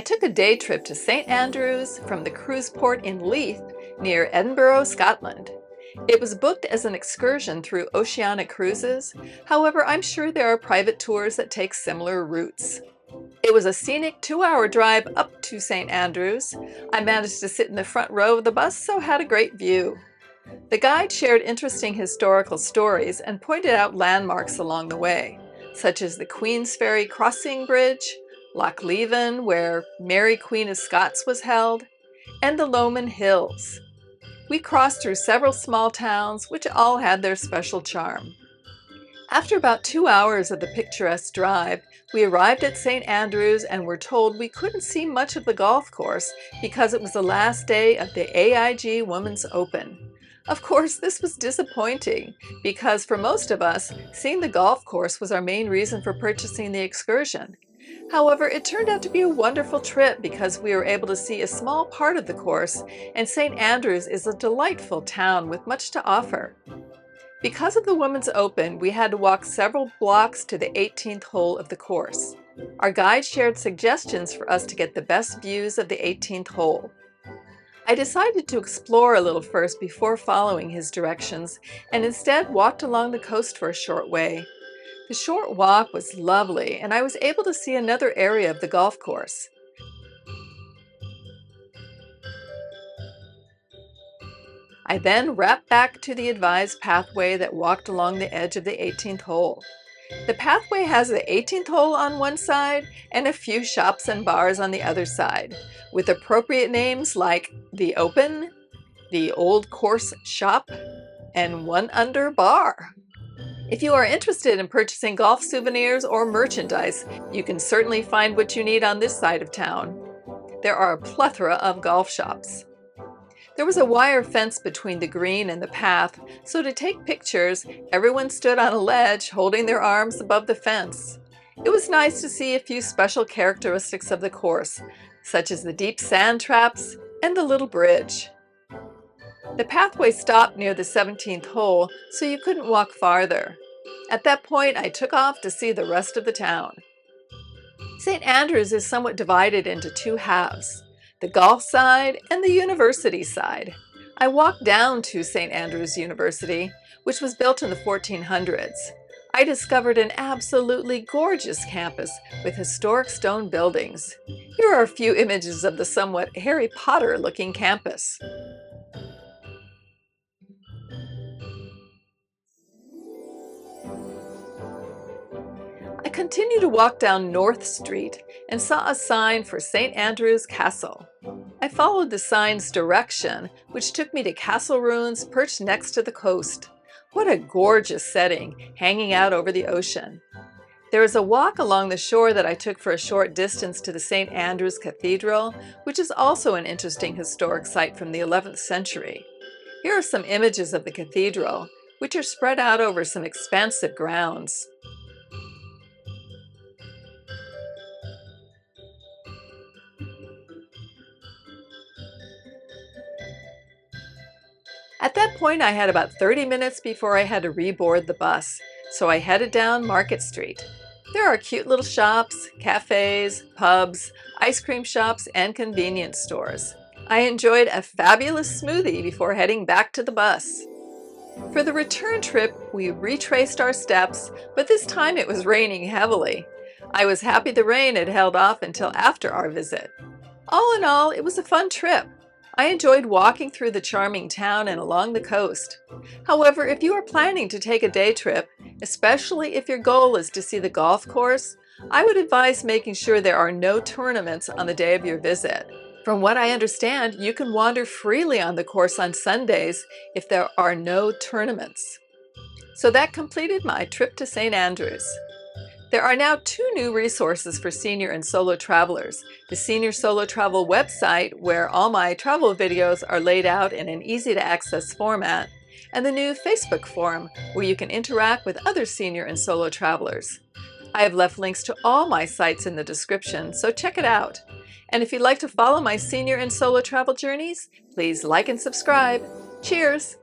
I took a day trip to St. Andrews from the cruise port in Leith near Edinburgh, Scotland. It was booked as an excursion through oceanic cruises. However, I'm sure there are private tours that take similar routes. It was a scenic 2-hour drive up to St. Andrews. I managed to sit in the front row of the bus, so had a great view. The guide shared interesting historical stories and pointed out landmarks along the way, such as the Queensferry Crossing Bridge, Loch Leven, where Mary Queen of Scots was held, and the Lomond Hills. We crossed through several small towns, which all had their special charm. After about 2 hours of the picturesque drive, we arrived at St. Andrews and were told we couldn't see much of the golf course because it was the last day of the AIG Women's Open. Of course, this was disappointing because for most of us, seeing the golf course was our main reason for purchasing the excursion. However, it turned out to be a wonderful trip because we were able to see a small part of the course, and St. Andrews is a delightful town with much to offer. Because of the Women's Open, we had to walk several blocks to the 18th hole of the course. Our guide shared suggestions for us to get the best views of the 18th hole. I decided to explore a little first before following his directions, and instead walked along the coast for a short way. The short walk was lovely, and I was able to see another area of the golf course. I then wrapped back to the advised pathway that walked along the edge of the 18th hole. The pathway has the 18th hole on one side and a few shops and bars on the other side, with appropriate names like The Open, The Old Course Shop, and One Under Bar. If you are interested in purchasing golf souvenirs or merchandise, you can certainly find what you need on this side of town. There are a plethora of golf shops. There was a wire fence between the green and the path, so to take pictures, everyone stood on a ledge holding their arms above the fence. It was nice to see a few special characteristics of the course, such as the deep sand traps and the little bridge. The pathway stopped near the 17th hole, so you couldn't walk farther. At that point, I took off to see the rest of the town. St. Andrews is somewhat divided into two halves, the golf side and the university side. I walked down to St. Andrews University, which was built in the 1400s. I discovered an absolutely gorgeous campus with historic stone buildings. Here are a few images of the somewhat Harry Potter-looking campus. I continued to walk down North Street and saw a sign for St. Andrews Castle. I followed the sign's direction, which took me to castle ruins perched next to the coast. What a gorgeous setting, hanging out over the ocean. There is a walk along the shore that I took for a short distance to the St. Andrews Cathedral, which is also an interesting historic site from the 11th century. Here are some images of the cathedral, which are spread out over some expansive grounds. At that point, I had about 30 minutes before I had to reboard the bus, so I headed down Market Street. There are cute little shops, cafes, pubs, ice cream shops, and convenience stores. I enjoyed a fabulous smoothie before heading back to the bus. For the return trip, we retraced our steps, but this time it was raining heavily. I was happy the rain had held off until after our visit. All in all, it was a fun trip. I enjoyed walking through the charming town and along the coast. However, if you are planning to take a day trip, especially if your goal is to see the golf course, I would advise making sure there are no tournaments on the day of your visit. From what I understand, you can wander freely on the course on Sundays if there are no tournaments. So that completed my trip to St. Andrews. There are now 2 new resources for senior and solo travelers. The Senior Solo Travel website, where all my travel videos are laid out in an easy-to-access format, and the new Facebook forum, where you can interact with other senior and solo travelers. I have left links to all my sites in the description, so check it out. And if you'd like to follow my senior and solo travel journeys, please like and subscribe. Cheers!